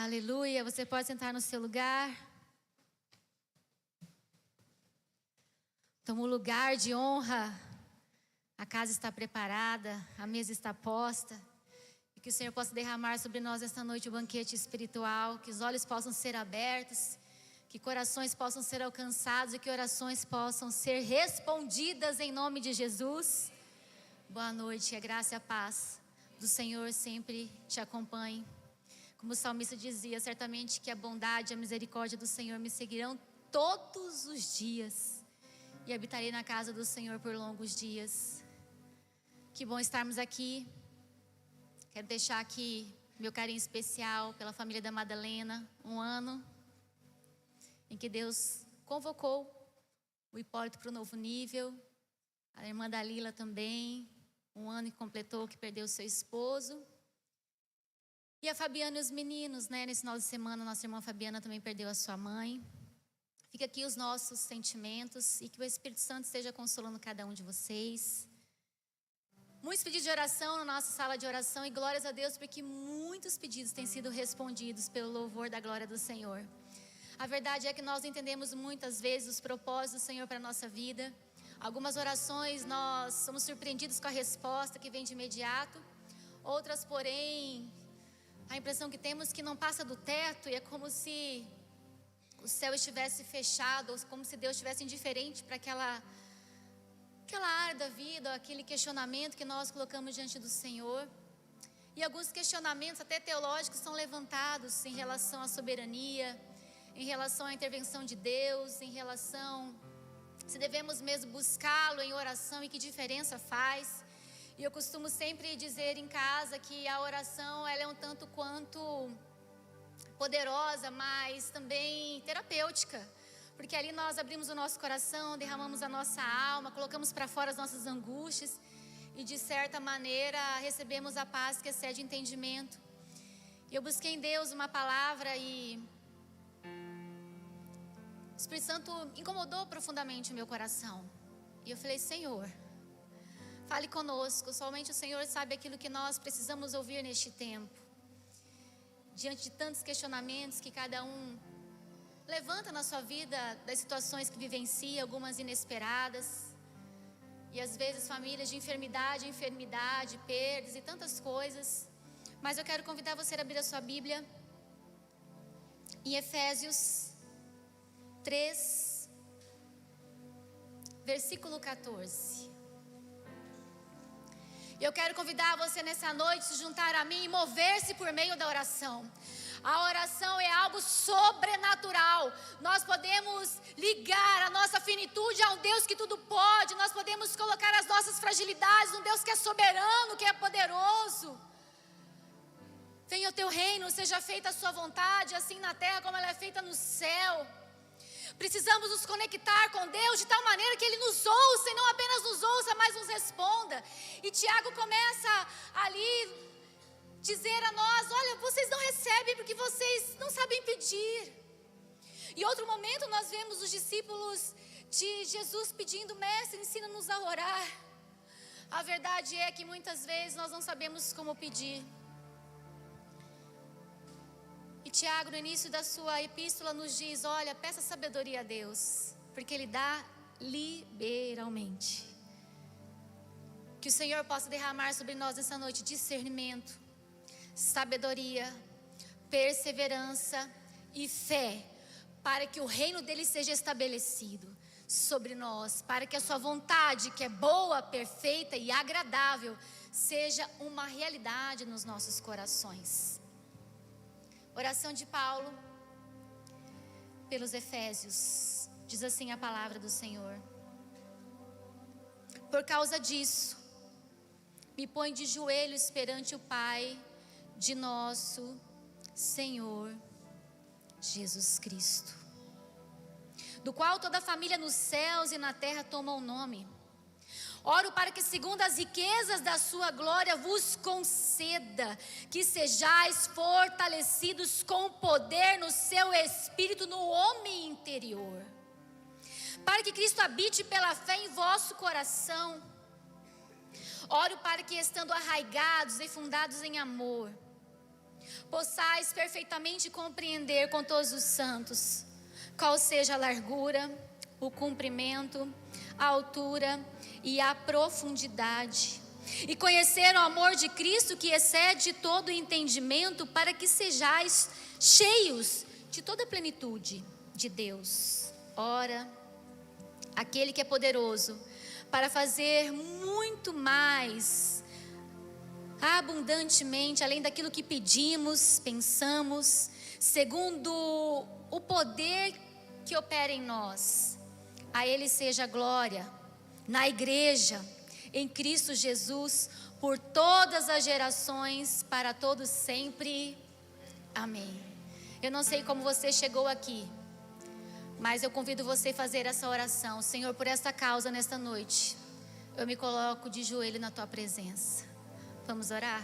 Aleluia, você pode sentar no seu lugar. Toma um lugar de honra. A casa está preparada, a mesa está posta. E que o Senhor possa derramar sobre nós esta noite o banquete espiritual. Que os olhos possam ser abertos, que corações possam ser alcançados e que orações possam ser respondidas em nome de Jesus. Boa noite, que a graça e a paz do Senhor sempre te acompanhe. Como o salmista dizia, certamente que a bondade e a misericórdia do Senhor me seguirão todos os dias e habitarei na casa do Senhor por longos dias. Que bom estarmos aqui. Quero deixar aqui meu carinho especial pela família da Madalena. Um ano em que Deus convocou o Hipólito para o novo nível. A irmã da Lila também. Um ano que completou, que perdeu seu esposo. E a Fabiana e os meninos, nesse final de semana, nossa irmã Fabiana também perdeu a sua mãe. Fica aqui os nossos sentimentos e que o Espírito Santo esteja consolando cada um de vocês. Muitos pedidos de oração na nossa sala de oração e glórias a Deus porque muitos pedidos têm sido respondidos pelo louvor da glória do Senhor. A verdade é que nós entendemos muitas vezes os propósitos do Senhor para a nossa vida. Algumas orações nós somos surpreendidos com a resposta que vem de imediato. Outras, porém, a impressão que temos que não passa do teto e é como se o céu estivesse fechado, ou como se Deus estivesse indiferente para aquela área da vida, ou aquele questionamento que nós colocamos diante do Senhor. E alguns questionamentos até teológicos são levantados em relação à soberania, em relação à intervenção de Deus, em relação se devemos mesmo buscá-lo em oração e que diferença faz. E eu costumo sempre dizer em casa que a oração ela é um tanto quanto poderosa, mas também terapêutica. Porque ali nós abrimos o nosso coração, derramamos a nossa alma, colocamos para fora as nossas angústias. E de certa maneira recebemos a paz que excede entendimento. Eu busquei em Deus uma palavra e o Espírito Santo incomodou profundamente o meu coração. E eu falei, Senhor, fale conosco, somente o Senhor sabe aquilo que nós precisamos ouvir neste tempo. Diante de tantos questionamentos que cada um levanta na sua vida, das situações que vivencia, algumas inesperadas. E às vezes famílias de enfermidade, perdas e tantas coisas. Mas eu quero convidar você a abrir a sua Bíblia em Efésios 3, versículo 14. Eu quero convidar você nessa noite a se juntar a mim e mover-se por meio da oração. A oração é algo sobrenatural. Nós podemos ligar a nossa finitude a um Deus que tudo pode. Nós podemos colocar as nossas fragilidades num Deus que é soberano, que é poderoso. Venha o teu reino, seja feita a sua vontade, assim na terra como ela é feita no céu. Precisamos nos conectar com Deus de tal maneira que Ele nos ouça e não apenas nos ouça, mas nos responda. E Tiago começa ali dizer a nós, olha, vocês não recebem porque vocês não sabem pedir. Em outro momento nós vemos os discípulos de Jesus pedindo, mestre, ensina-nos a orar. A verdade é que muitas vezes nós não sabemos como pedir. E Tiago, no início da sua epístola, nos diz, olha, peça sabedoria a Deus, porque Ele dá liberalmente. Que o Senhor possa derramar sobre nós nessa noite discernimento, sabedoria, perseverança e fé, para que o reino dele seja estabelecido sobre nós, para que a sua vontade, que é boa, perfeita e agradável, seja uma realidade nos nossos corações. Oração de Paulo pelos Efésios, diz assim a palavra do Senhor. Por causa disso, me põe de joelhos perante o Pai de nosso Senhor Jesus Cristo, do qual toda a família nos céus e na terra toma o nome. Oro para que segundo as riquezas da sua glória vos conceda que sejais fortalecidos com poder no seu espírito no homem interior, para que Cristo habite pela fé em vosso coração. Oro para que estando arraigados e fundados em amor, possais perfeitamente compreender com todos os santos qual seja a largura, o comprimento, a altura e a profundidade, e conhecer o amor de Cristo que excede todo entendimento, para que sejais cheios de toda a plenitude de Deus. Ora, aquele que é poderoso para fazer muito mais abundantemente, além daquilo que pedimos, pensamos, segundo o poder que opera em nós. A Ele seja a glória na igreja, em Cristo Jesus, por todas as gerações, para todos sempre. Amém. Eu não sei como você chegou aqui, mas eu convido você a fazer essa oração. Senhor, por esta causa nesta noite, eu me coloco de joelho na tua presença. Vamos orar?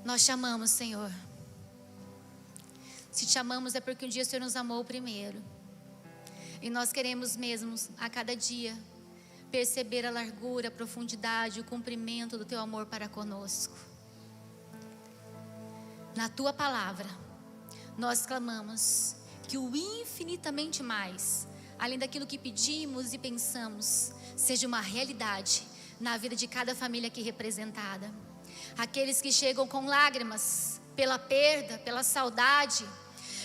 Nós chamamos, Senhor. Se te amamos é porque um dia o Senhor nos amou primeiro. E nós queremos mesmo, a cada dia, perceber a largura, a profundidade, o comprimento do teu amor para conosco. Na tua palavra, nós clamamos que o infinitamente mais, além daquilo que pedimos e pensamos, seja uma realidade na vida de cada família aqui representada. Aqueles que chegam com lágrimas pela perda, pela saudade,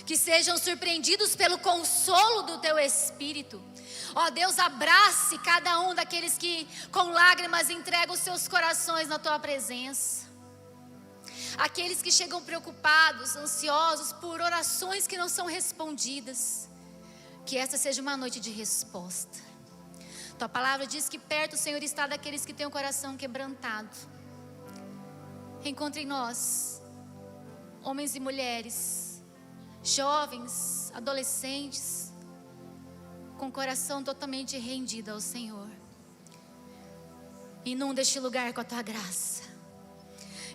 que sejam surpreendidos pelo consolo do teu Espírito. Ó Deus, abrace cada um daqueles que com lágrimas entregam os seus corações na tua presença. Aqueles que chegam preocupados, ansiosos por orações que não são respondidas, que esta seja uma noite de resposta. Tua palavra diz que perto o Senhor está daqueles que têm o coração quebrantado. Encontre em nós homens e mulheres, jovens, adolescentes, com o coração totalmente rendido ao Senhor. Inunda este lugar com a tua graça,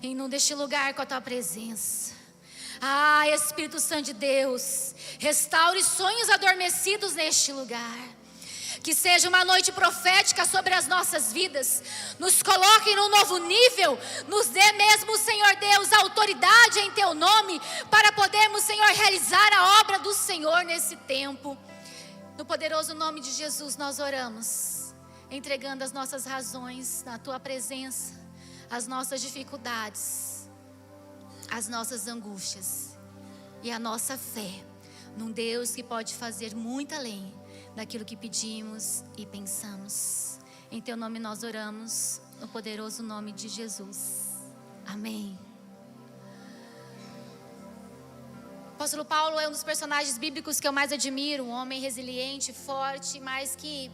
inunda este lugar com a tua presença. Ah, Espírito Santo de Deus, restaure sonhos adormecidos neste lugar. Que seja uma noite profética sobre as nossas vidas. Nos coloque em um novo nível. Nos dê mesmo, Senhor Deus, autoridade em teu nome, para podermos, Senhor, realizar a obra do Senhor nesse tempo. No poderoso nome de Jesus nós oramos, entregando as nossas razões na tua presença, as nossas dificuldades, as nossas angústias e a nossa fé num Deus que pode fazer muito além daquilo que pedimos e pensamos. Em teu nome nós oramos, no poderoso nome de Jesus. Amém. O apóstolo Paulo é um dos personagens bíblicos que eu mais admiro, um homem resiliente, forte, mas que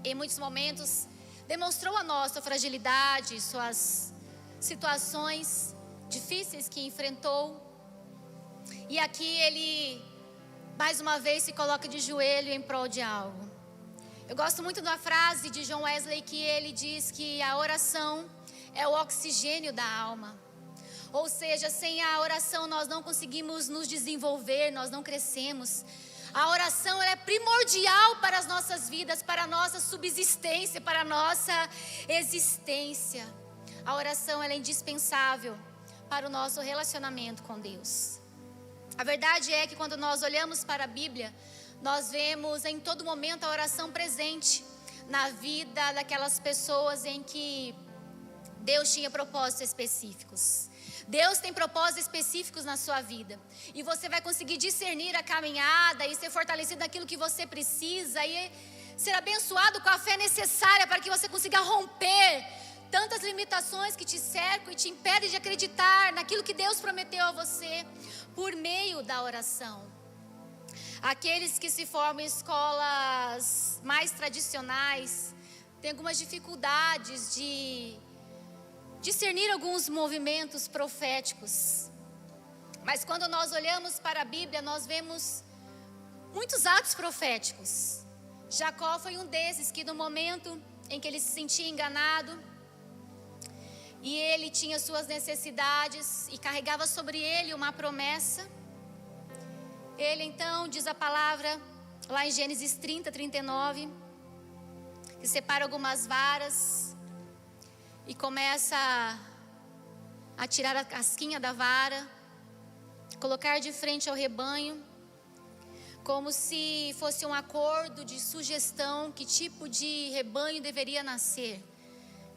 em muitos momentos demonstrou a nós sua fragilidade, suas situações difíceis que enfrentou. E aqui ele, mais uma vez, se coloca de joelho em prol de algo. Eu gosto muito da frase de John Wesley, que ele diz que a oração é o oxigênio da alma. Ou seja, sem a oração nós não conseguimos nos desenvolver, nós não crescemos. A oração ela é primordial para as nossas vidas, para a nossa subsistência, para a nossa existência. A oração ela é indispensável para o nosso relacionamento com Deus. A verdade é que quando nós olhamos para a Bíblia, nós vemos em todo momento a oração presente na vida daquelas pessoas em que Deus tinha propósitos específicos. Deus tem propósitos específicos na sua vida. E você vai conseguir discernir a caminhada e ser fortalecido naquilo que você precisa e ser abençoado com a fé necessária para que você consiga romper tantas limitações que te cercam e te impedem de acreditar naquilo que Deus prometeu a você por meio da oração. Aqueles que se formam em escolas mais tradicionais têm algumas dificuldades de discernir alguns movimentos proféticos. Mas quando nós olhamos para a Bíblia, nós vemos muitos atos proféticos. Jacó foi um desses que no momento em que ele se sentia enganado, e ele tinha suas necessidades e carregava sobre ele uma promessa, ele então, diz a palavra lá em Gênesis 30, 39, que separa algumas varas e começa a tirar a casquinha da vara, colocar de frente ao rebanho, como se fosse um acordo de sugestão que tipo de rebanho deveria nascer.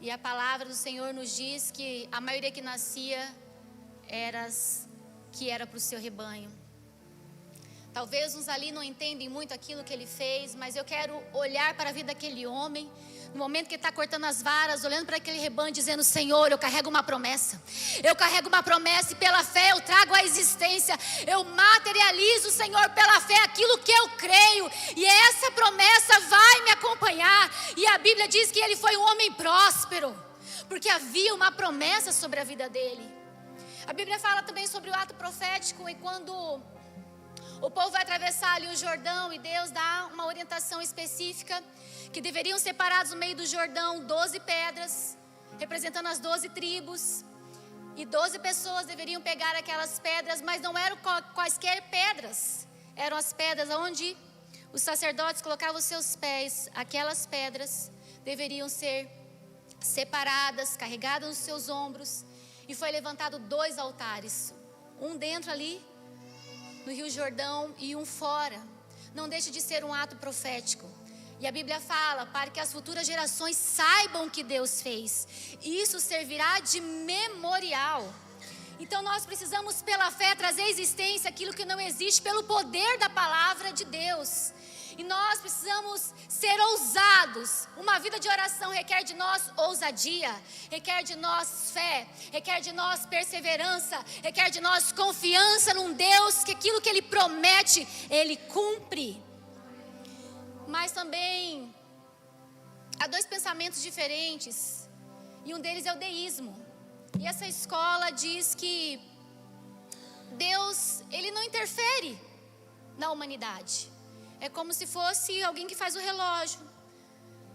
E a palavra do Senhor nos diz que a maioria que nascia era para o seu rebanho. Talvez uns ali não entendem muito aquilo que ele fez, mas eu quero olhar para a vida daquele homem, no momento que ele está cortando as varas, olhando para aquele rebanho, dizendo: Senhor, eu carrego uma promessa. Eu carrego uma promessa e pela fé eu trago à existência. Eu materializo, Senhor, pela fé aquilo que eu creio. E essa promessa vai me acompanhar. E a Bíblia diz que ele foi um homem próspero, porque havia uma promessa sobre a vida dele. A Bíblia fala também sobre o ato profético, e quando o povo vai atravessar ali o Jordão e Deus dá uma orientação específica, que deveriam ser parados no meio do Jordão 12 pedras, representando as 12 tribos, e 12 pessoas deveriam pegar aquelas pedras, mas não eram quaisquer pedras, eram as pedras onde os sacerdotes colocavam os seus pés. Aquelas pedras deveriam ser separadas, carregadas nos seus ombros, e foi levantado 2 altares, um dentro ali no Rio Jordão e um fora. Não deixa de ser um ato profético. E a Bíblia fala para que as futuras gerações saibam o que Deus fez. Isso servirá de memorial. Então nós precisamos pela fé trazer à existência aquilo que não existe pelo poder da palavra de Deus. E nós precisamos ser ousados. Uma vida de oração requer de nós ousadia, requer de nós fé, requer de nós perseverança, requer de nós confiança num Deus que aquilo que Ele promete, Ele cumpre. Mas também há 2 pensamentos diferentes, e um deles é o deísmo. E essa escola diz que Deus, Ele não interfere na humanidade. É como se fosse alguém que faz o relógio.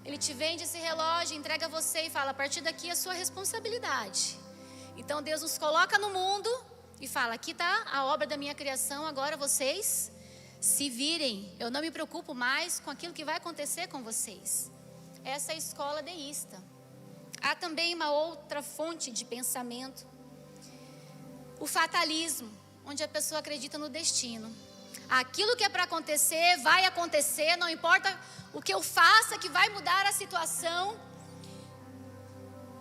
Ele te vende esse relógio, entrega a você e fala: a partir daqui é a sua responsabilidade. Então Deus nos coloca no mundo e fala: aqui está a obra da minha criação, agora vocês se virem. Eu não me preocupo mais com aquilo que vai acontecer com vocês. Essa é a escola deísta. Há também uma outra fonte de pensamento, o fatalismo, onde a pessoa acredita no destino. Aquilo que é para acontecer, vai acontecer, não importa o que eu faça, que vai mudar a situação.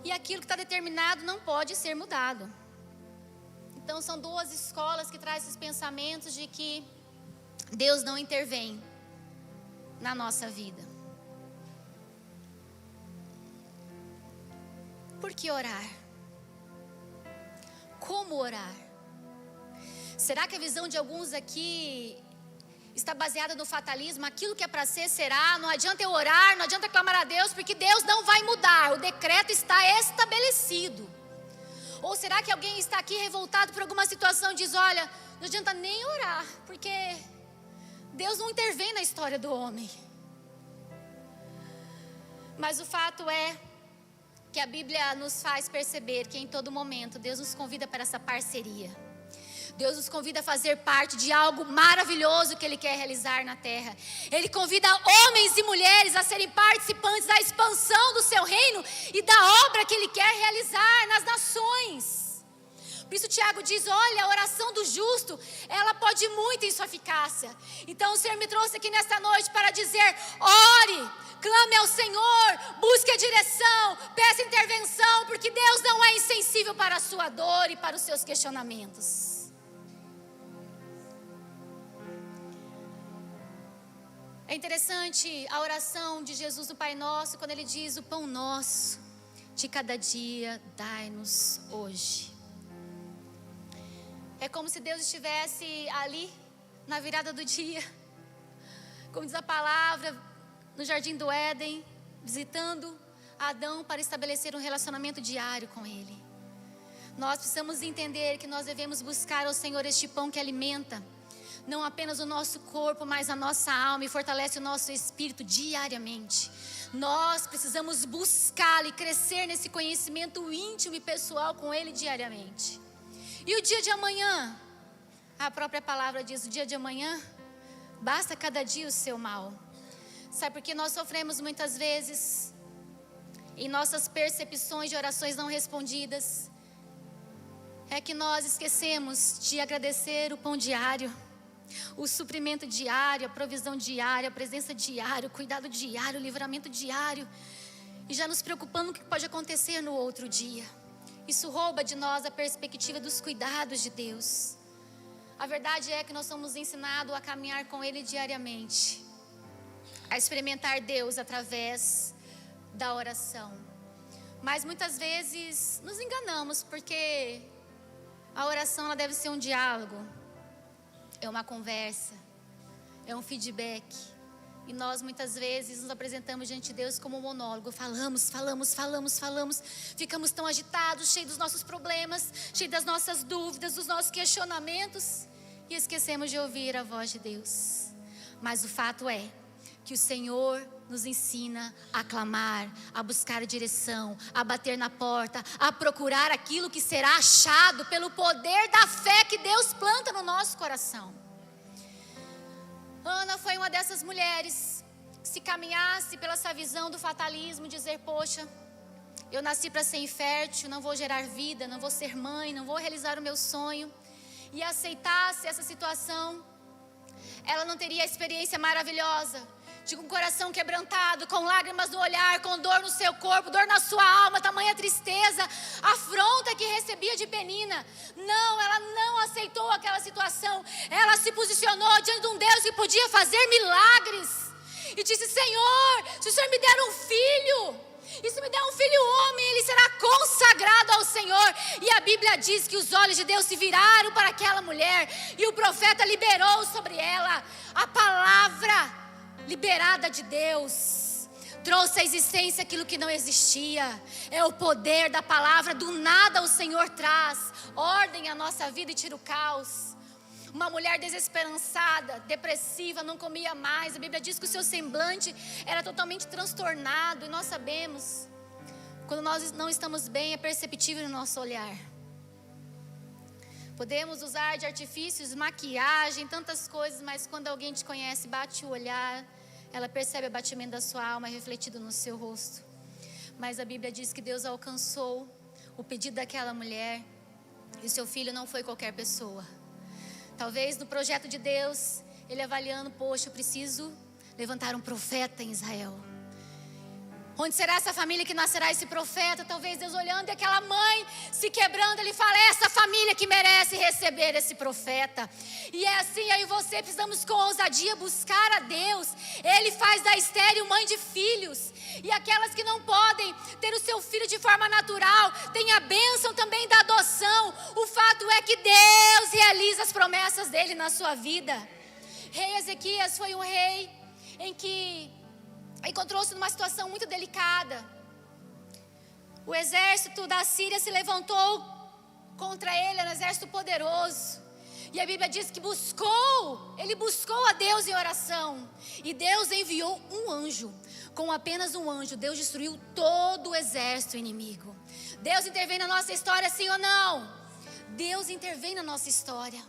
E aquilo que está determinado não pode ser mudado. Então são 2 escolas que trazem esses pensamentos de que Deus não intervém na nossa vida. Por que orar? Como orar? Será que a visão de alguns aqui está baseada no fatalismo? Aquilo que é para ser, será. Não adianta eu orar, não adianta clamar a Deus, porque Deus não vai mudar. O decreto está estabelecido. Ou será que alguém está aqui revoltado por alguma situação e diz: olha, não adianta nem orar, porque Deus não intervém na história do homem. Mas o fato é que a Bíblia nos faz perceber que em todo momento Deus nos convida para essa parceria. Deus nos convida a fazer parte de algo maravilhoso que Ele quer realizar na terra. Ele convida homens e mulheres a serem participantes da expansão do seu reino e da obra que Ele quer realizar nas nações. Por isso Tiago diz: olha, a oração do justo, ela pode muito em sua eficácia. Então o Senhor me trouxe aqui nesta noite para dizer: ore, clame ao Senhor, busque a direção, peça intervenção, porque Deus não é insensível para a sua dor e para os seus questionamentos. É interessante a oração de Jesus no Pai Nosso, quando Ele diz: o pão nosso de cada dia dai-nos hoje. É como se Deus estivesse ali na virada do dia, como diz a palavra, no jardim do Éden, visitando Adão para estabelecer um relacionamento diário com Ele. Nós precisamos entender que nós devemos buscar ao Senhor este pão que alimenta não apenas o nosso corpo, mas a nossa alma, e fortalece o nosso espírito diariamente. Nós precisamos buscá-lo e crescer nesse conhecimento íntimo e pessoal com Ele diariamente. E o dia de amanhã, a própria palavra diz: o dia de amanhã, basta cada dia o seu mal. Sabe por que nós sofremos muitas vezes em nossas percepções de orações não respondidas? é que nós esquecemos de agradecer o pão diário, o suprimento diário, a provisão diária, a presença diária, o cuidado diário, o livramento diário, e já nos preocupando com o que pode acontecer no outro dia. Isso rouba de nós a perspectiva dos cuidados de Deus. A verdade é que nós somos ensinados a caminhar com Ele diariamente, a experimentar Deus através da oração. Mas muitas vezes nos enganamos, porque a oração ela deve ser um diálogo, é uma conversa, é um feedback. E nós muitas vezes nos apresentamos diante de Deus como um monólogo. Falamos, ficamos tão agitados, cheios dos nossos problemas, cheios das nossas dúvidas, dos nossos questionamentos, e esquecemos de ouvir a voz de Deus. Mas o fato é que o Senhor nos ensina a clamar, a buscar direção, a bater na porta, a procurar aquilo que será achado pelo poder da fé que Deus planta no nosso coração. Ana foi uma dessas mulheres que, se caminhasse pela essa visão do fatalismo, dizer: poxa, eu nasci para ser infértil, não vou gerar vida, não vou ser mãe, não vou realizar o meu sonho, e aceitasse essa situação, ela não teria a experiência maravilhosa de um coração quebrantado, com lágrimas no olhar, com dor no seu corpo, dor na sua alma, tamanha tristeza, afronta que recebia de Penina. Não, ela não aceitou aquela situação. Ela se posicionou diante de um Deus que podia fazer milagres e disse: Senhor, se o Senhor me der um filho, e se me der um filho homem, ele será consagrado ao Senhor. E a Bíblia diz que os olhos de Deus se viraram para aquela mulher, e o profeta liberou sobre ela a palavra liberada de Deus, trouxe à existência aquilo que não existia. É o poder da palavra. Do nada o Senhor traz ordem à nossa vida e tira o caos. Uma mulher desesperançada, depressiva, não comia mais. A Bíblia diz que o seu semblante era totalmente transtornado. E nós sabemos, quando nós não estamos bem, é perceptível no nosso olhar. Podemos usar de artifícios, maquiagem, tantas coisas, mas quando alguém te conhece, bate o olhar, ela percebe o batimento da sua alma refletido no seu rosto. Mas a Bíblia diz que Deus alcançou o pedido daquela mulher, e o seu filho não foi qualquer pessoa. Talvez no projeto de Deus, ele avaliando: poxa, eu preciso levantar um profeta em Israel. Onde será essa família que nascerá esse profeta? Talvez Deus olhando e aquela mãe se quebrando, ele fala: é essa família que merece receber esse profeta. E é assim, eu e você precisamos com ousadia buscar a Deus. Ele faz da estéril mãe de filhos. E aquelas que não podem ter o seu filho de forma natural, tem a bênção também da adoção. O fato é que Deus realiza as promessas dele na sua vida. Rei Ezequias foi um rei em que encontrou-se numa situação muito delicada. O exército da Síria se levantou contra ele, era um exército poderoso. E a Bíblia diz que ele buscou a Deus em oração. E Deus enviou um anjo. Com apenas um anjo, Deus destruiu todo o exército inimigo. Deus intervém na nossa história, sim ou não? Deus intervém na nossa história.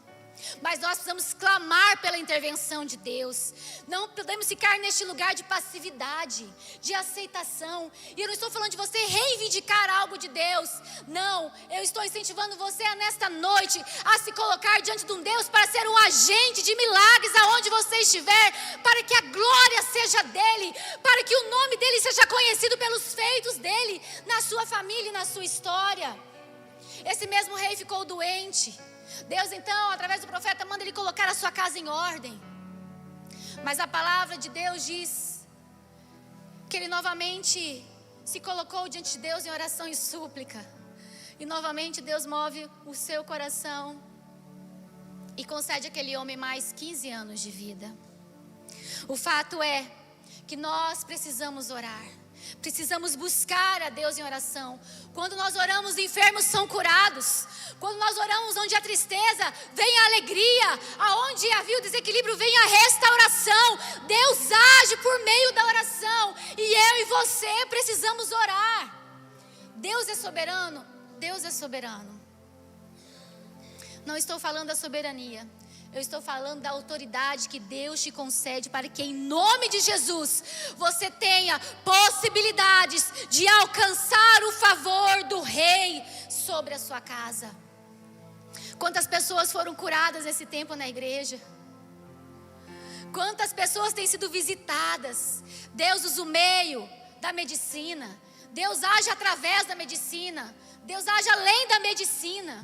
Mas nós precisamos clamar pela intervenção de Deus. Não podemos ficar neste lugar de passividade, de aceitação. E eu não estou falando de você reivindicar algo de Deus. Não, eu estou incentivando você nesta noite a se colocar diante de um Deus para ser um agente de milagres aonde você estiver, para que a glória seja dele, para que o nome dele seja conhecido pelos feitos dele na sua família e na sua história. Esse mesmo rei ficou doente. Deus então, através do profeta, manda ele colocar a sua casa em ordem. Mas a palavra de Deus diz que ele novamente se colocou diante de Deus em oração e súplica. E novamente Deus move o seu coração e concede àquele homem mais 15 anos de vida. O fato é que nós precisamos orar. Precisamos buscar a Deus em oração. Quando nós oramos, enfermos são curados. Quando nós oramos onde há tristeza, vem a alegria. Aonde havia o desequilíbrio, vem a restauração. Deus age por meio da oração. E eu e você precisamos orar. Deus é soberano? Deus é soberano. Não estou falando da soberania. Eu estou falando da autoridade que Deus te concede para que em nome de Jesus você tenha possibilidades de alcançar o favor do rei sobre a sua casa. Quantas pessoas foram curadas nesse tempo na igreja? Quantas pessoas têm sido visitadas? Deus usa o meio da medicina. Deus age através da medicina. Deus age além da medicina.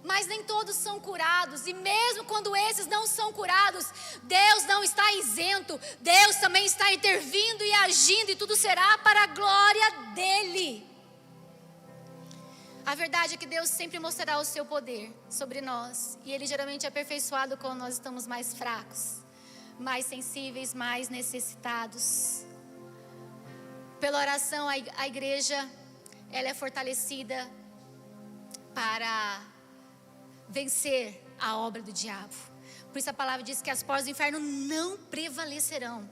Mas nem todos são curados. E mesmo quando esses não são curados, Deus não está isento. Deus também está intervindo e agindo. E tudo será para a glória dEle. A verdade é que Deus sempre mostrará o seu poder sobre nós. E Ele geralmente é aperfeiçoado quando nós estamos mais fracos, mais sensíveis, mais necessitados. Pela oração, a igreja, ela é fortalecida para vencer a obra do diabo. Por isso a palavra diz que as portas do inferno não prevalecerão.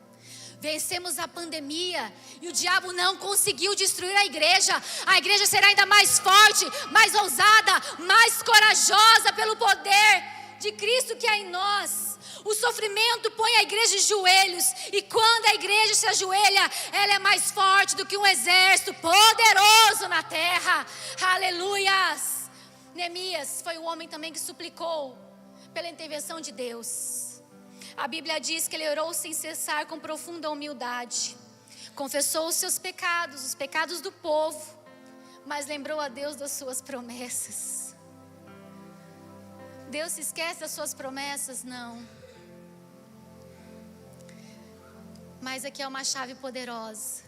Vencemos a pandemia e o diabo não conseguiu destruir a igreja. A igreja será ainda mais forte, mais ousada, mais corajosa pelo poder de Cristo que há em nós. O sofrimento põe a igreja de joelhos, e quando a igreja se ajoelha, ela é mais forte do que um exército poderoso na terra. Aleluias! Neemias foi o homem também que suplicou pela intervenção de Deus. A Bíblia diz que ele orou sem cessar, com profunda humildade. Confessou os seus pecados, os pecados do povo, mas lembrou a Deus das suas promessas. Deus se esquece das suas promessas? Não. Mas aqui é uma chave poderosa.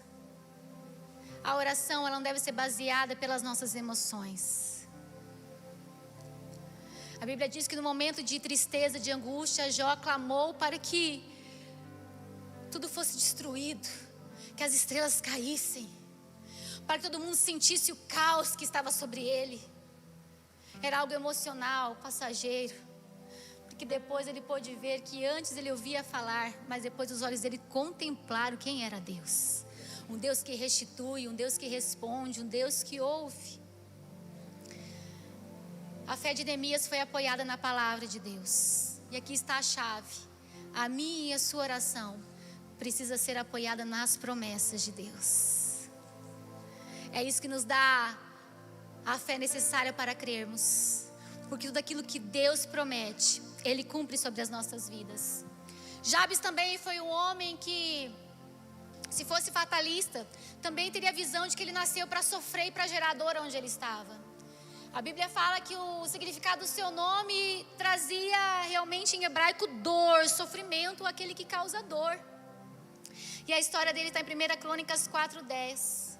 A oração, ela não deve ser baseada pelas nossas emoções. A Bíblia diz que no momento de tristeza, de angústia, Jó clamou para que tudo fosse destruído, que as estrelas caíssem, para que todo mundo sentisse o caos que estava sobre ele. Era algo emocional, passageiro, porque depois ele pôde ver que antes ele ouvia falar, mas depois os olhos dele contemplaram quem era Deus. Um Deus que restitui, um Deus que responde, um Deus que ouve. A fé de Neemias foi apoiada na palavra de Deus. E aqui está a chave. A minha e a sua oração precisa ser apoiada nas promessas de Deus. É isso que nos dá a fé necessária para crermos. Porque tudo aquilo que Deus promete, Ele cumpre sobre as nossas vidas. Jabes também foi um homem que, se fosse fatalista, também teria a visão de que ele nasceu para sofrer e para gerar dor onde ele estava. A Bíblia fala que o significado do seu nome trazia realmente em hebraico dor, sofrimento, aquele que causa dor. E a história dele está em 1 Crônicas 4:10.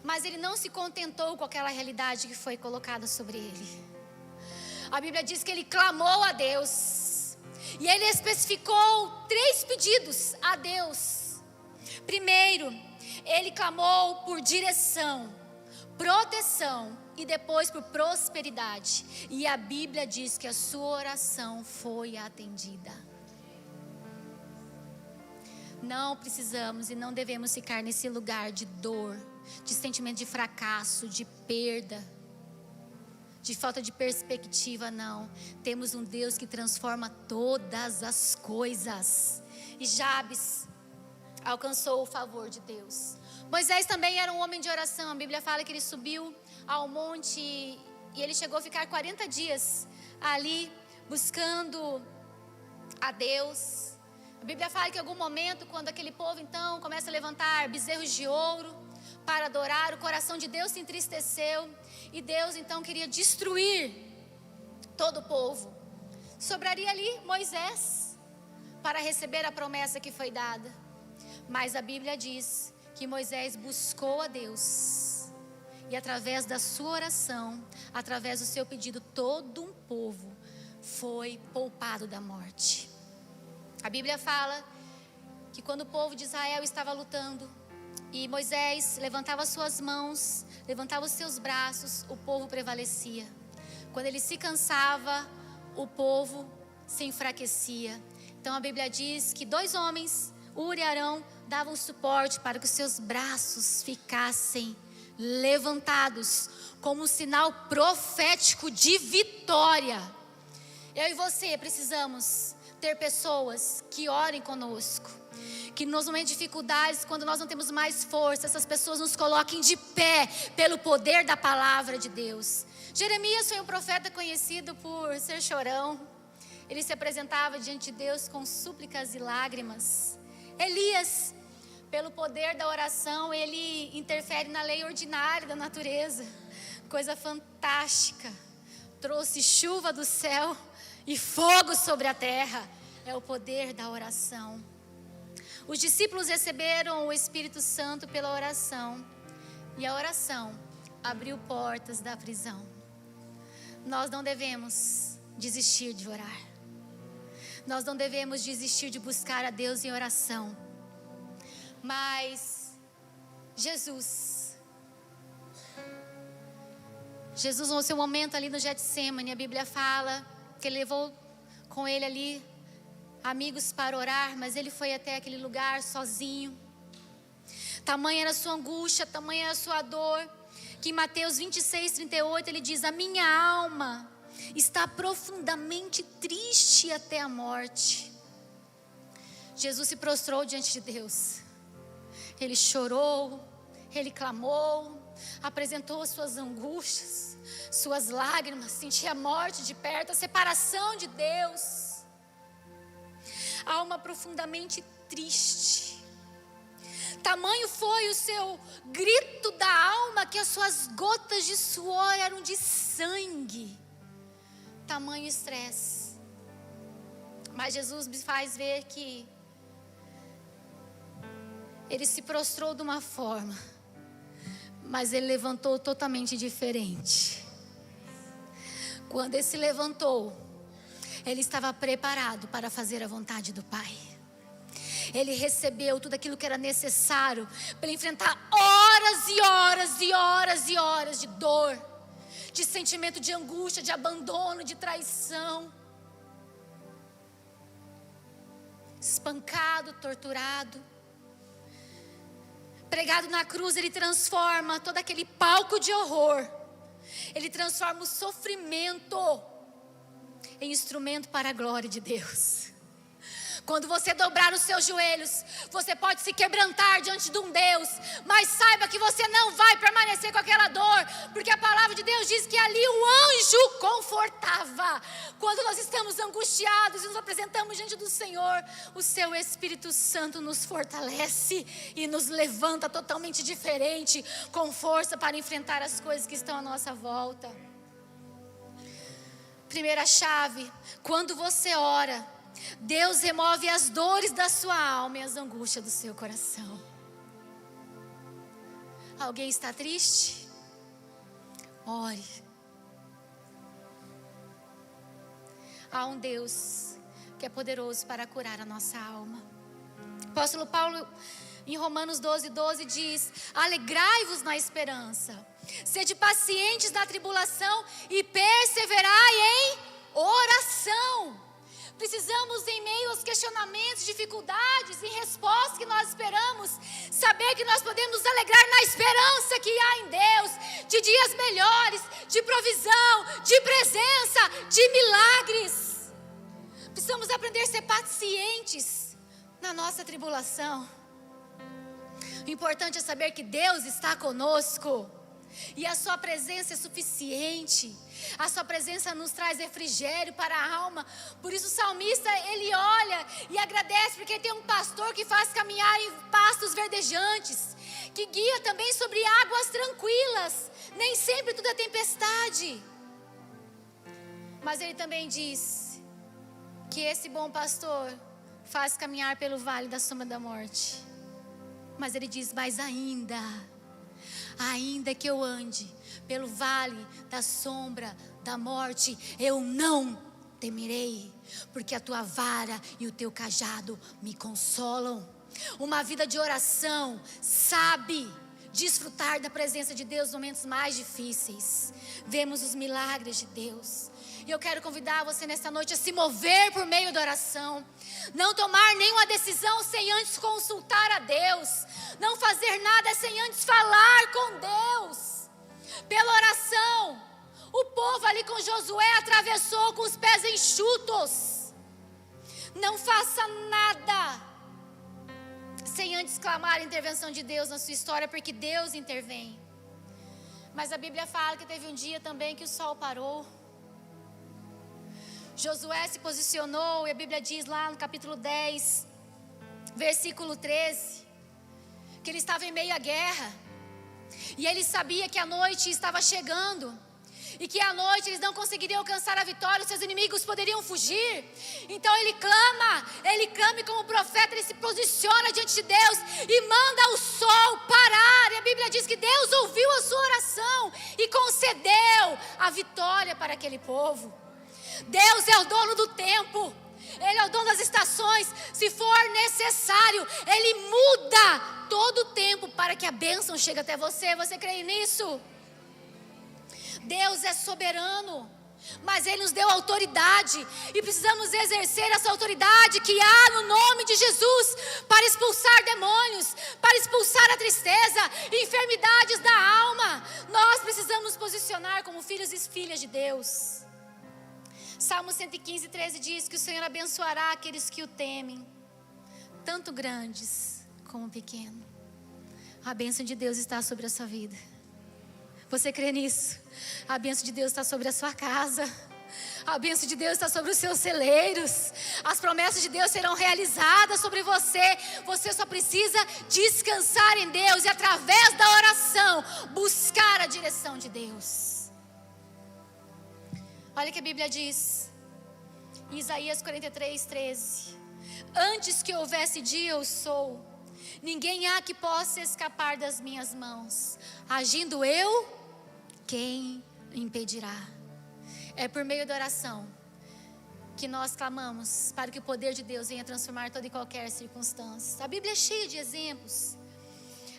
Mas ele não se contentou com aquela realidade que foi colocada sobre ele. A Bíblia diz que ele clamou a Deus. E ele especificou 3 pedidos a Deus. Primeiro, ele clamou por direção, proteção e depois por prosperidade. E a Bíblia diz que a sua oração foi atendida. Não precisamos e não devemos ficar nesse lugar de dor, de sentimento de fracasso, de perda, de falta de perspectiva. Não, temos um Deus que transforma todas as coisas. E Jabes alcançou o favor de Deus. Moisés também era um homem de oração. A Bíblia fala que ele subiu ao monte e ele chegou a ficar 40 dias ali buscando a Deus. A Bíblia fala que em algum momento, quando aquele povo então começa a levantar bezerros de ouro para adorar, o coração de Deus se entristeceu e Deus então queria destruir todo o povo. Sobraria ali Moisés para receber a promessa que foi dada. Mas a Bíblia diz que Moisés buscou a Deus, e através da sua oração, através do seu pedido, todo um povo foi poupado da morte. A Bíblia fala que quando o povo de Israel estava lutando, e Moisés levantava suas mãos, levantava os seus braços, o povo prevalecia. Quando ele se cansava, o povo se enfraquecia. Então a Bíblia diz que 2 homens, Uri e Arão, davam suporte para que os seus braços ficassem levantados como um sinal profético de vitória. Eu e você precisamos ter pessoas que orem conosco, que nos momentos de dificuldades, quando nós não temos mais força, essas pessoas nos coloquem de pé pelo poder da palavra de Deus. Jeremias foi um profeta conhecido por ser chorão. Ele se apresentava diante de Deus com súplicas e lágrimas. Elias, pelo poder da oração, ele interfere na lei ordinária da natureza. Coisa fantástica. Trouxe chuva do céu e fogo sobre a terra. É o poder da oração. Os discípulos receberam o Espírito Santo pela oração. E a oração abriu portas da prisão. Nós não devemos desistir de orar. Nós não devemos desistir de buscar a Deus em oração. Mas Jesus, no seu momento ali no Getsemane, a Bíblia fala que ele levou com ele ali amigos para orar, mas ele foi até aquele lugar sozinho. Tamanha era a sua angústia, tamanha era a sua dor, que em Mateus 26:38 ele diz: a minha alma está profundamente triste até a morte. Jesus se prostrou diante de Deus. Ele chorou, ele clamou, apresentou suas angústias, suas lágrimas, sentia a morte de perto, a separação de Deus. Alma profundamente triste. Tamanho foi o seu grito da alma que as suas gotas de suor eram de sangue. Tamanho estresse. Mas Jesus me faz ver que ele se prostrou de uma forma, mas ele levantou totalmente diferente. Quando ele se levantou, ele estava preparado para fazer a vontade do Pai. Ele recebeu tudo aquilo que era necessário para enfrentar horas e horas e horas e horas de dor, de sentimento de angústia, de abandono, de traição. Espancado, torturado. Pregado na cruz, ele transforma todo aquele palco de horror. Ele transforma o sofrimento em instrumento para a glória de Deus. Quando você dobrar os seus joelhos, você pode se quebrantar diante de um Deus, mas saiba que você não vai permanecer com aquela dor, porque a palavra de Deus diz que ali o anjo confortava. Quando nós estamos angustiados e nos apresentamos diante do Senhor, o seu Espírito Santo nos fortalece e nos levanta totalmente diferente, com força para enfrentar as coisas que estão à nossa volta. Primeira chave: quando você ora, Deus remove as dores da sua alma e as angústias do seu coração. Alguém está triste? Ore. Há um Deus que é poderoso para curar a nossa alma. O apóstolo Paulo, em Romanos 12:12 diz: alegrai-vos na esperança, sede pacientes na tribulação e perseverai em oração. Precisamos, em meio aos questionamentos, dificuldades, em respostas que nós esperamos, saber que nós podemos nos alegrar na esperança que há em Deus, de dias melhores, de provisão, de presença, de milagres. Precisamos aprender a ser pacientes na nossa tribulação. O importante é saber que Deus está conosco e a sua presença é suficiente. A sua presença nos traz refrigério para a alma. Por isso o salmista, ele olha e agradece, porque tem um pastor que faz caminhar em pastos verdejantes, que guia também sobre águas tranquilas. Nem sempre tudo é tempestade, mas ele também diz que esse bom pastor faz caminhar pelo vale da sombra da morte. Mas ele diz: mas ainda que eu ande pelo vale da sombra da morte, eu não temerei, porque a tua vara e o teu cajado me consolam. Uma vida de oração sabe desfrutar da presença de Deus nos momentos mais difíceis. Vemos os milagres de Deus. E eu quero convidar você nesta noite a se mover por meio da oração. Não tomar nenhuma decisão sem antes consultar a Deus. Não fazer nada sem antes falar com Deus. Pela oração, o povo ali com Josué atravessou com os pés enxutos. Não faça nada sem antes clamar a intervenção de Deus na sua história, porque Deus intervém. Mas a Bíblia fala que teve um dia também que o sol parou. Josué se posicionou e a Bíblia diz lá no capítulo 10, versículo 13, que ele estava em meio à guerra. E ele sabia que a noite estava chegando. E que à noite eles não conseguiriam alcançar a vitória, os seus inimigos poderiam fugir. Então ele clama e como profeta ele se posiciona diante de Deus e manda o sol parar. E a Bíblia diz que Deus ouviu a sua oração e concedeu a vitória para aquele povo. Deus é o dono do tempo, Ele é o dono das estações. Se for necessário, Ele muda todo o tempo para que a bênção chegue até você. Você crê nisso? Deus é soberano, mas Ele nos deu autoridade e precisamos exercer essa autoridade que há no nome de Jesus para expulsar demônios, para expulsar a tristeza, enfermidades da alma. Nós precisamos nos posicionar como filhos e filhas de Deus. Salmo 115, 13 diz que o Senhor abençoará aqueles que o temem, tanto grandes como pequenos. A bênção de Deus está sobre a sua vida. Você crê nisso? A bênção de Deus está sobre a sua casa. A bênção de Deus está sobre os seus celeiros. As promessas de Deus serão realizadas sobre você. Você só precisa descansar em Deus e através da oração buscar a direção de Deus. Olha o que a Bíblia diz, Isaías 43, 13. Antes que houvesse dia eu sou, ninguém há que possa escapar das minhas mãos. Agindo eu, quem impedirá? É por meio da oração que nós clamamos para que o poder de Deus venha transformar toda e qualquer circunstância. A Bíblia é cheia de exemplos.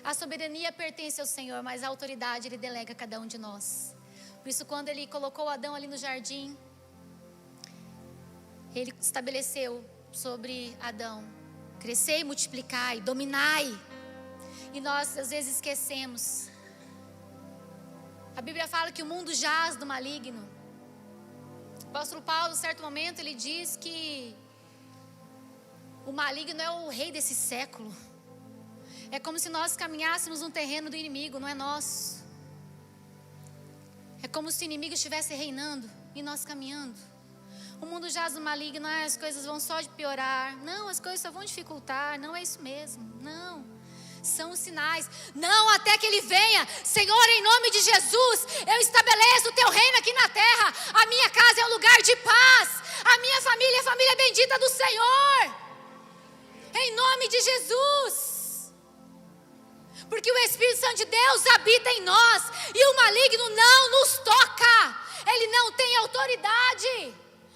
A soberania pertence ao Senhor, mas a autoridade Ele delega a cada um de nós. Por isso, quando Ele colocou Adão ali no jardim, Ele estabeleceu sobre Adão: crescei, multiplicai, dominai. E nós às vezes esquecemos. A Bíblia fala que o mundo jaz do maligno. O apóstolo Paulo, em certo momento, ele diz que o maligno é o rei desse século. É como se nós caminhássemos no terreno do inimigo, não é nosso. É como se o inimigo estivesse reinando e nós caminhando. O mundo jaz do maligno, as coisas vão só piorar. Não, as coisas só vão dificultar. Não é isso mesmo, não. São os sinais. Não, até que Ele venha. Senhor, em nome de Jesus, eu estabeleço o Teu reino aqui na terra. A minha casa é um lugar de paz. A minha família é a família bendita do Senhor. Em nome de Jesus. Porque o Espírito Santo de Deus habita em nós. E o maligno não nos toca. Ele não tem autoridade.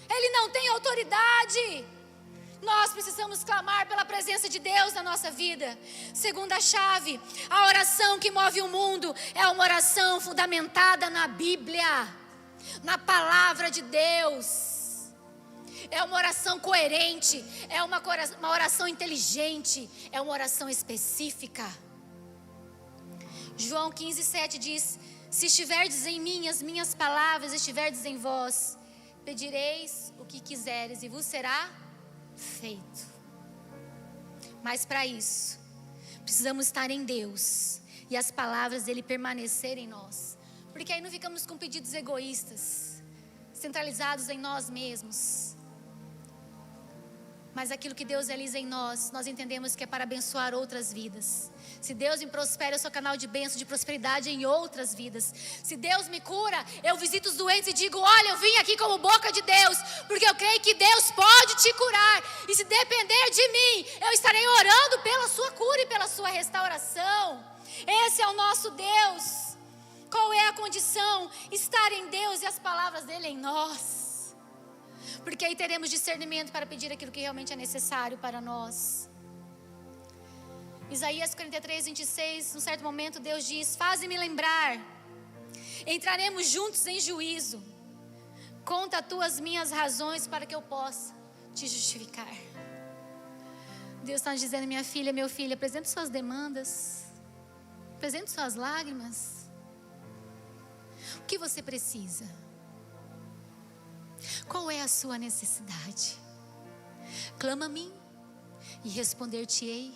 Ele não tem autoridade. Nós precisamos clamar pela presença de Deus na nossa vida. Segunda chave, a oração que move o mundo é uma oração fundamentada na Bíblia, na palavra de Deus. É uma oração coerente, é uma oração inteligente, é uma oração específica. João 15, 7 diz: se estiverdes em mim, as minhas palavras estiverdes em vós, pedireis o que quiseres e vos será feito. Mas para isso precisamos estar em Deus e as palavras dele permanecerem em nós, porque aí não ficamos com pedidos egoístas, centralizados em nós mesmos. Mas aquilo que Deus realiza em nós, nós entendemos que é para abençoar outras vidas. Se Deus me prospera, eu sou canal de bênção, de prosperidade em outras vidas. Se Deus me cura, eu visito os doentes e digo: olha, eu vim aqui como boca de Deus, porque eu creio que Deus pode te curar. E se depender de mim, eu estarei orando pela sua cura e pela sua restauração. Esse é o nosso Deus. Qual é a condição? Estar em Deus e as palavras dele em nós. Porque aí teremos discernimento para pedir aquilo que realmente é necessário para nós. Isaías 43, 26, num certo momento Deus diz: faze-me lembrar, entraremos juntos em juízo, conta as tuas minhas razões para que eu possa te justificar. Deus está dizendo: minha filha, meu filho, apresente suas demandas, apresente suas lágrimas. O que você precisa? Qual é a sua necessidade? Clama a mim e responder-te-ei,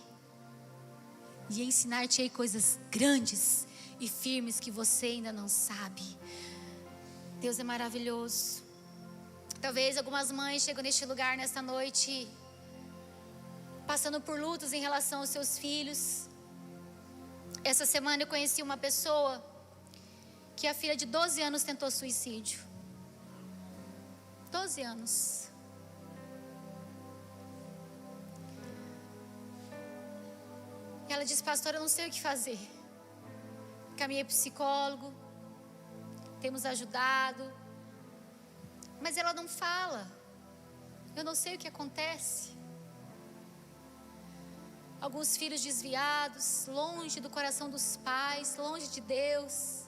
e ensinar-te-ei coisas grandes e firmes que você ainda não sabe. Deus é maravilhoso. Talvez algumas mães chegam neste lugar nesta noite passando por lutos em relação aos seus filhos. Essa semana eu conheci uma pessoa que a filha de 12 anos tentou suicídio. 12 anos. E ela disse: pastor, eu não sei o que fazer. Caminhei para o psicólogo, temos ajudado, mas ela não fala. Eu não sei o que acontece. Alguns filhos desviados, longe do coração dos pais, longe de Deus.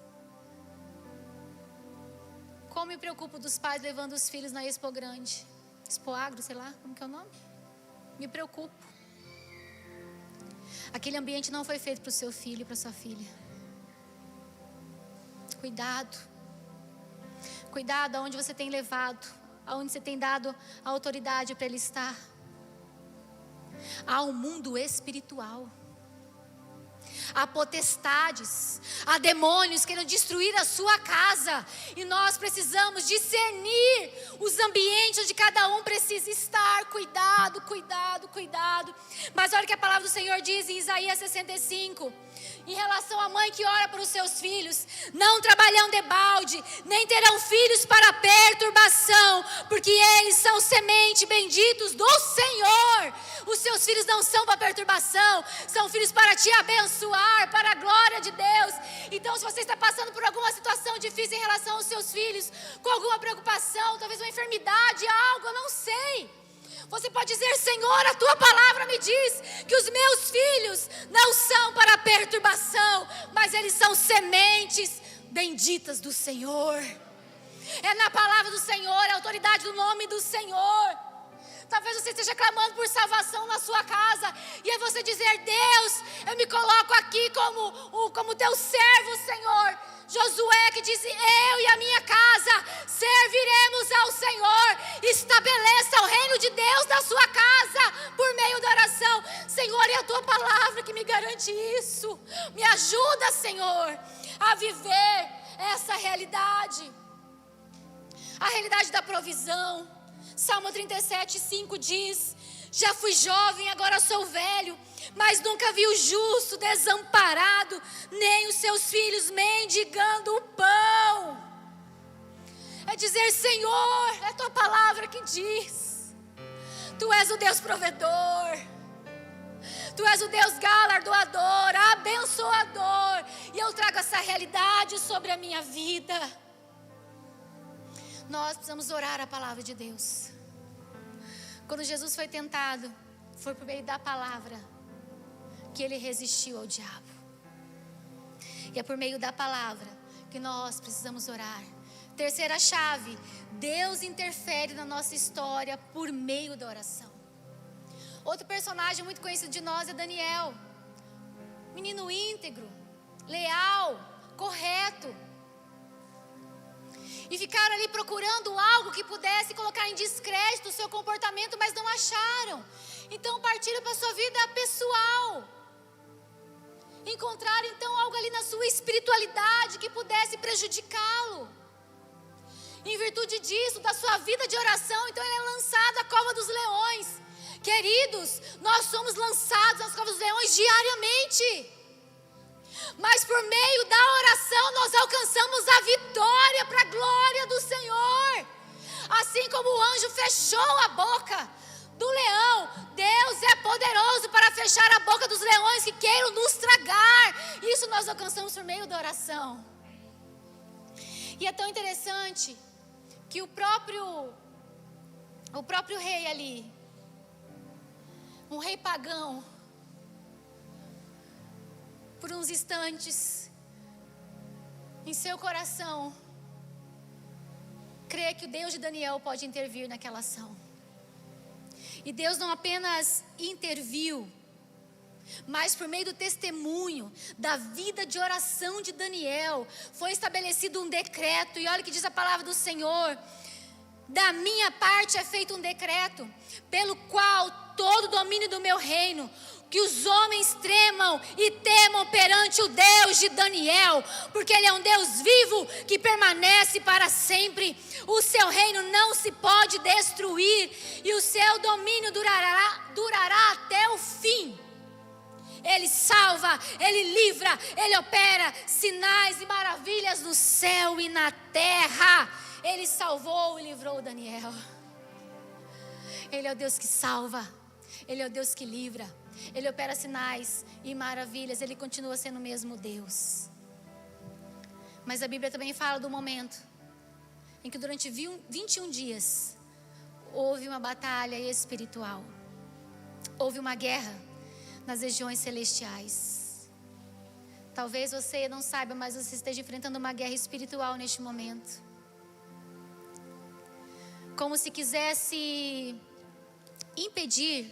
Como me preocupo dos pais levando os filhos na Expo Grande, Expo Agro, sei lá, como que é o nome? Me preocupo. Aquele ambiente não foi feito para o seu filho e para a sua filha. Cuidado. Cuidado aonde você tem levado, aonde você tem dado a autoridade para ele estar. Há um mundo espiritual. Há potestades, há demônios querendo destruir a sua casa. E nós precisamos discernir os ambientes onde cada um precisa estar. Cuidado, cuidado, cuidado. Mas olha o que a palavra do Senhor diz em Isaías 65. Em relação à mãe que ora para os seus filhos: não trabalham de balde, nem terão filhos para perturbação, porque eles são semente benditos do Senhor. Os seus filhos não são para perturbação, são filhos para te abençoar, para a glória de Deus. Então, se você está passando por alguma situação difícil em relação aos seus filhos, com alguma preocupação, talvez uma enfermidade, algo, eu não sei, você pode dizer: Senhor, a tua palavra me diz que os meus filhos não são para perturbação, mas eles são sementes benditas do Senhor. É na palavra do Senhor, é a autoridade do nome do Senhor. Talvez você esteja clamando por salvação na sua casa, e é você dizer: Deus, eu me coloco aqui como teu servo, Senhor. Josué que disse: eu e a minha casa serviremos ao Senhor. Estabeleça o reino de Deus na sua casa por meio da oração. Senhor, é a tua palavra que me garante isso. Me ajuda, Senhor, a viver essa realidade, a realidade da provisão. Salmo 37:5 diz: já fui jovem, agora sou velho, mas nunca vi o justo desamparado, nem os seus filhos mendigando o pão. É dizer: Senhor, é a tua palavra que diz. Tu és o Deus provedor, tu és o Deus galardoador, abençoador, e eu trago essa realidade sobre a minha vida. Nós precisamos orar a palavra de Deus. Quando Jesus foi tentado, foi por meio da palavra que ele resistiu ao diabo. E é por meio da palavra que nós precisamos orar. Terceira chave: Deus interfere na nossa história por meio da oração. Outro personagem muito conhecido de nós é Daniel. Menino íntegro, leal, correto. E ficaram ali procurando algo que pudesse colocar em descrédito o seu comportamento, mas não acharam. Então partiram para a sua vida pessoal. Encontraram então algo ali na sua espiritualidade que pudesse prejudicá-lo. Em virtude disso, da sua vida de oração, então ele é lançado à cova dos leões. Queridos, nós somos lançados nas covas dos leões diariamente. Mas por meio da oração nós alcançamos a vitória para a glória do Senhor. Assim como o anjo fechou a boca do leão, Deus é poderoso para fechar a boca dos leões que queiram nos tragar. Isso nós alcançamos por meio da oração. E é tão interessante que o próprio rei ali, um rei pagão, por uns instantes, em seu coração, crê que o Deus de Daniel pode intervir naquela ação. E Deus não apenas interviu, mas por meio do testemunho, da vida de oração de Daniel, foi estabelecido um decreto. E olha o que diz a palavra do Senhor: da minha parte é feito um decreto, pelo qual todo o domínio do meu reino que os homens tremam e temam perante o Deus de Daniel, porque Ele é um Deus vivo que permanece para sempre. O seu reino não se pode destruir e o seu domínio durará até o fim. Ele salva, Ele livra, Ele opera sinais e maravilhas no céu e na terra. Ele salvou e livrou Daniel. Ele é o Deus que salva, Ele é o Deus que livra, Ele opera sinais e maravilhas. Ele continua sendo o mesmo Deus. Mas a Bíblia também fala do momento em que durante 21 dias houve uma batalha espiritual. Houve uma guerra nas regiões celestiais. Talvez você não saiba, mas você esteja enfrentando uma guerra espiritual neste momento. Como se quisesse impedir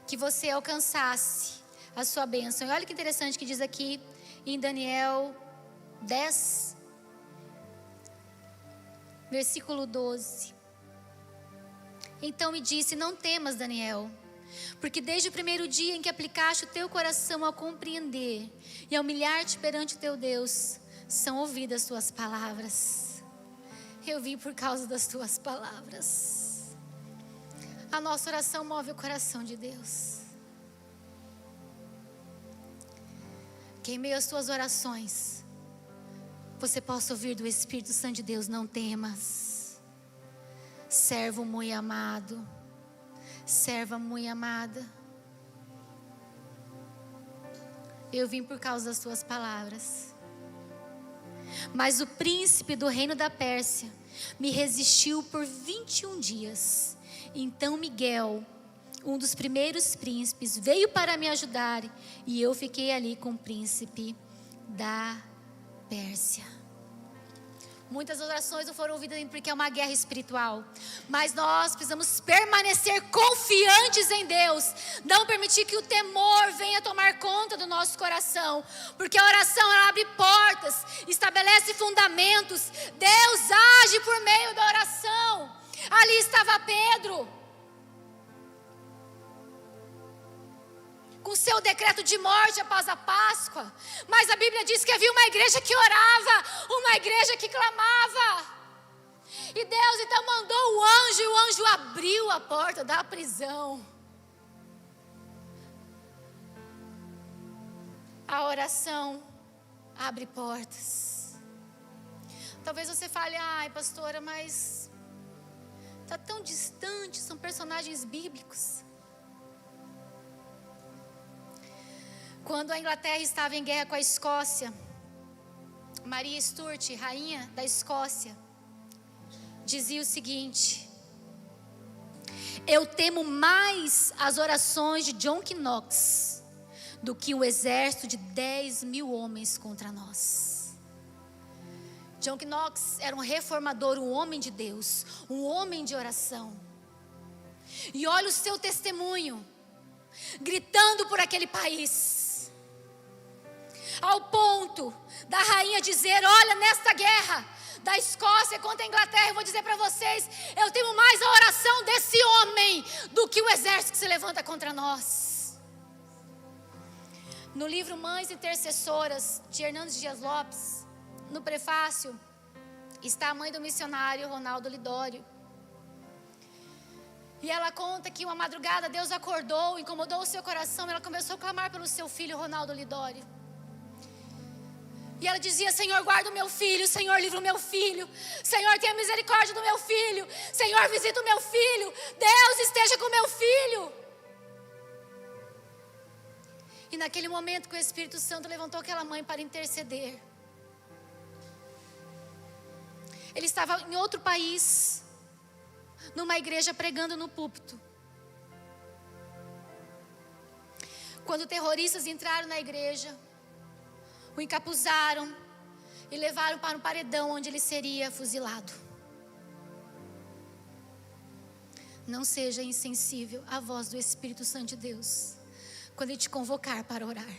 que você alcançasse a sua bênção. E olha que interessante que diz aqui em Daniel 10, versículo 12. Então me disse: não temas, Daniel, porque desde o primeiro dia em que aplicaste o teu coração a compreender e a humilhar-te perante o teu Deus, são ouvidas as tuas palavras. Eu vim por causa das tuas palavras. A nossa oração move o coração de Deus. Que em meio às tuas orações você possa ouvir do Espírito Santo de Deus: não temas, servo muito amado, serva muito amada, eu vim por causa das tuas palavras. Mas o príncipe do reino da Pérsia me resistiu por 21 dias. Então Miguel, um dos primeiros príncipes, veio para me ajudar, e eu fiquei ali com o príncipe da Pérsia. Muitas orações não foram ouvidas porque é uma guerra espiritual, mas nós precisamos permanecer confiantes em Deus, não permitir que o temor venha tomar conta do nosso coração, porque a oração, ela abre portas, estabelece fundamentos. Deus age por meio da oração. Ali estava Pedro, com seu decreto de morte após a Páscoa, mas a Bíblia diz que havia uma igreja que orava, uma igreja que clamava, e Deus então mandou o anjo, e o anjo abriu a porta da prisão. A oração abre portas. Talvez você fale: ai, pastora, mas está tão distante, são personagens bíblicos. Quando a Inglaterra estava em guerra com a Escócia, Maria Stuart, rainha da Escócia, dizia o seguinte: eu temo mais as orações de John Knox do que o exército de 10.000 homens contra nós. John Knox era um reformador, um homem de Deus, um homem de oração. E olha o seu testemunho, gritando por aquele país, ao ponto da rainha dizer: olha, nesta guerra da Escócia contra a Inglaterra, eu vou dizer para vocês, eu tenho mais a oração desse homem do que o exército que se levanta contra nós. No livro Mães Intercessoras, de Hernandes Dias Lopes, no prefácio, está a mãe do missionário Ronaldo Lidório. E ela conta que uma madrugada Deus acordou, incomodou o seu coração, e ela começou a clamar pelo seu filho Ronaldo Lidório. E ela dizia: Senhor, guarda o meu filho, Senhor, livra o meu filho, Senhor, tenha misericórdia do meu filho, Senhor, visita o meu filho, Deus esteja com o meu filho. E naquele momento que o Espírito Santo levantou aquela mãe para interceder, ele estava em outro país, numa igreja, pregando no púlpito, quando terroristas entraram na igreja, o encapuzaram e levaram para um paredão onde ele seria fuzilado. Não seja insensível à voz do Espírito Santo de Deus quando ele te convocar para orar.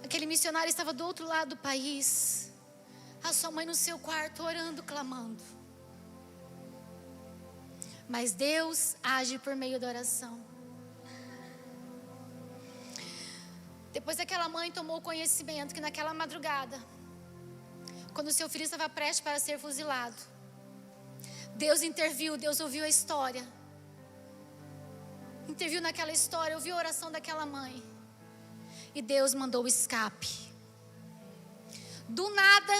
Aquele missionário estava do outro lado do país, a sua mãe no seu quarto orando, clamando. Mas Deus age por meio da oração. Depois aquela mãe tomou conhecimento que naquela madrugada, quando seu filho estava prestes para ser fuzilado, Deus interviu, Deus ouviu a história. Interviu naquela história, ouviu a oração daquela mãe. E Deus mandou o escape. Do nada,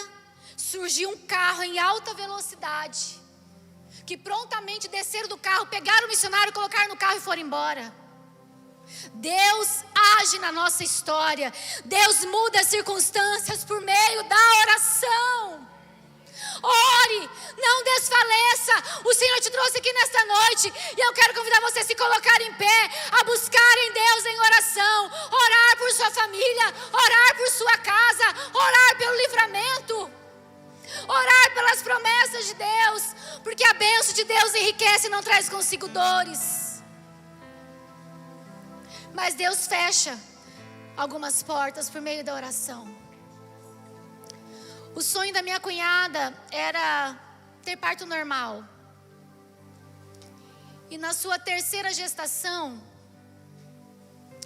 surgiu um carro em alta velocidade, que prontamente desceram do carro, pegaram o missionário, colocaram no carro e foram embora. Deus age na nossa história. Deus muda as circunstâncias por meio da oração. Ore, não desfaleça. O Senhor te trouxe aqui nesta noite, e eu quero convidar você a se colocar em pé, a buscar em Deus em oração, orar por sua família, orar por sua casa, orar pelo livramento, orar pelas promessas de Deus, porque a bênção de Deus enriquece e não traz consigo dores. Mas Deus fecha algumas portas por meio da oração. O sonho da minha cunhada era ter parto normal. E na sua terceira gestação,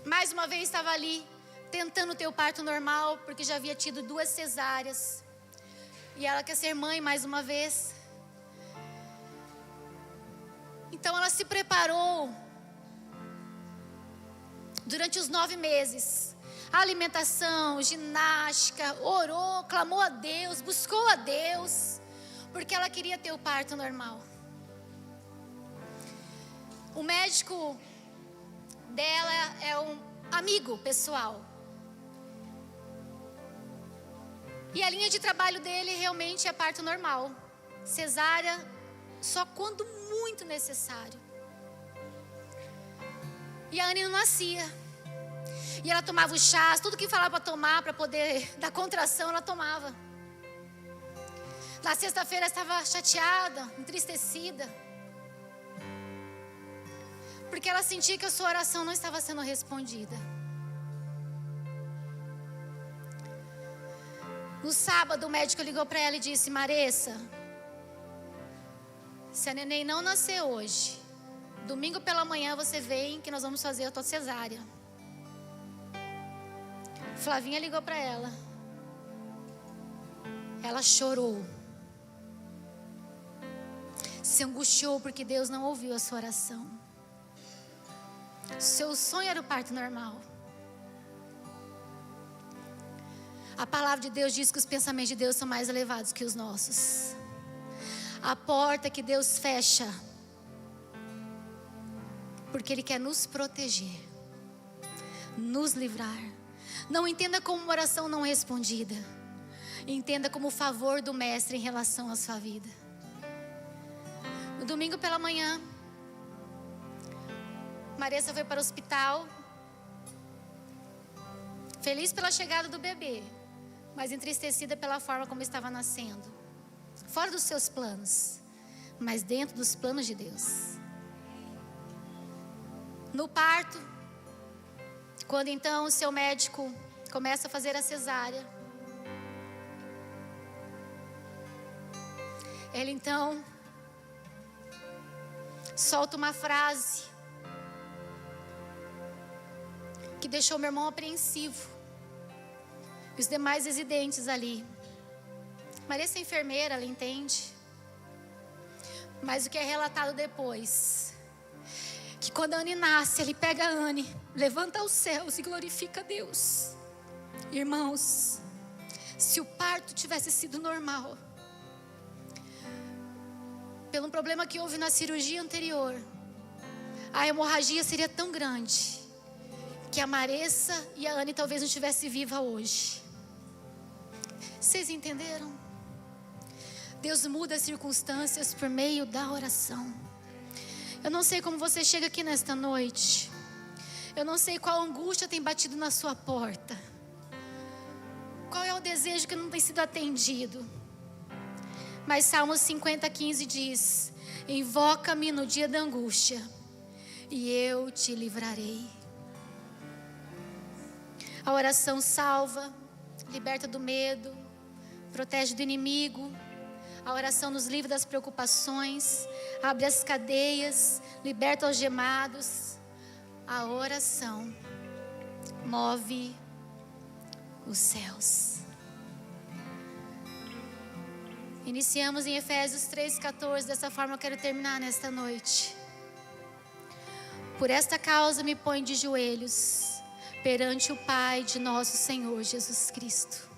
mais uma vez estava ali, tentando ter o parto normal, porque já havia tido 2 cesáreas. E ela quer ser mãe mais uma vez. Então ela se preparou durante os 9 meses. Alimentação, ginástica, orou, clamou a Deus, buscou a Deus, porque ela queria ter o parto normal. O médico dela é um amigo pessoal. E a linha de trabalho dele realmente é parto normal. Cesárea só quando muito necessário. E a Anne não nascia. E ela tomava os chás, tudo que falava para tomar, para poder dar contração, ela tomava. Na sexta-feira ela estava chateada, entristecida, porque ela sentia que a sua oração não estava sendo respondida. No sábado o médico ligou para ela e disse: Maressa, se a neném não nascer hoje, domingo pela manhã você vem que nós vamos fazer a tua cesárea. Flavinha ligou para ela. Ela chorou. Se angustiou porque Deus não ouviu a sua oração. Seu sonho era o parto normal. A palavra de Deus diz que os pensamentos de Deus são mais elevados que os nossos. A porta que Deus fecha, porque Ele quer nos proteger, nos livrar. Não entenda como uma oração não respondida. Entenda como o favor do Mestre em relação à sua vida. No domingo pela manhã, Maressa foi para o hospital, feliz pela chegada do bebê, mas entristecida pela forma como estava nascendo. Fora dos seus planos, mas dentro dos planos de Deus. No parto, quando então o seu médico começa a fazer a cesárea, ele então solta uma frase que deixou meu irmão apreensivo e os demais residentes ali. Maressa é enfermeira, ela entende. Mas o que é relatado depois, que quando a Anne nasce, ele pega a Anne, levanta aos céus e glorifica a Deus. Irmãos, se o parto tivesse sido normal, pelo problema que houve na cirurgia anterior, a hemorragia seria tão grande que a Maressa e a Anne talvez não estivessem vivas hoje. Vocês entenderam? Deus muda as circunstâncias por meio da oração. Eu não sei como você chega aqui nesta noite. Eu não sei qual angústia tem batido na sua porta. Qual é o desejo que não tem sido atendido. Mas Salmos 50:15 diz: invoca-me no dia da angústia e eu te livrarei. A oração salva, liberta do medo, protege do inimigo. A oração nos livra das preocupações, abre as cadeias, liberta os gemados. A oração move os céus. Iniciamos em Efésios 3,14. Dessa forma eu quero terminar nesta noite. Por esta causa me ponho de joelhos perante o Pai de nosso Senhor Jesus Cristo.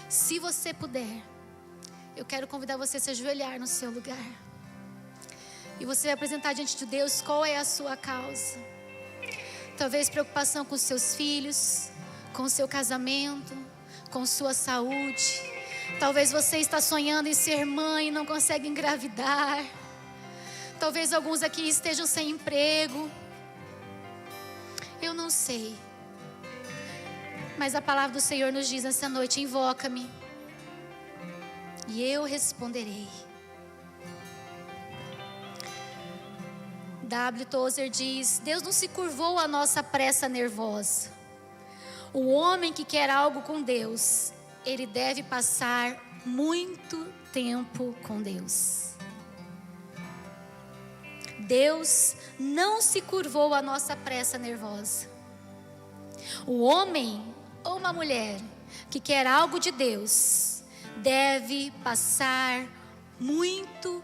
Se você puder, eu quero convidar você a se ajoelhar no seu lugar. E você vai apresentar diante de Deus qual é a sua causa. Talvez preocupação com seus filhos, com o seu casamento, com sua saúde. Talvez você está sonhando em ser mãe e não consegue engravidar. Talvez alguns aqui estejam sem emprego. Eu não sei. Mas a palavra do Senhor nos diz nessa noite: invoca-me e eu responderei. W. Tozer diz: Deus não se curvou à nossa pressa nervosa. O homem que quer algo com Deus, ele deve passar muito tempo com Deus. Deus não se curvou à nossa pressa nervosa. O homem ou uma mulher que quer algo de Deus deve passar muito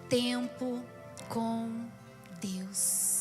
tempo com Deus.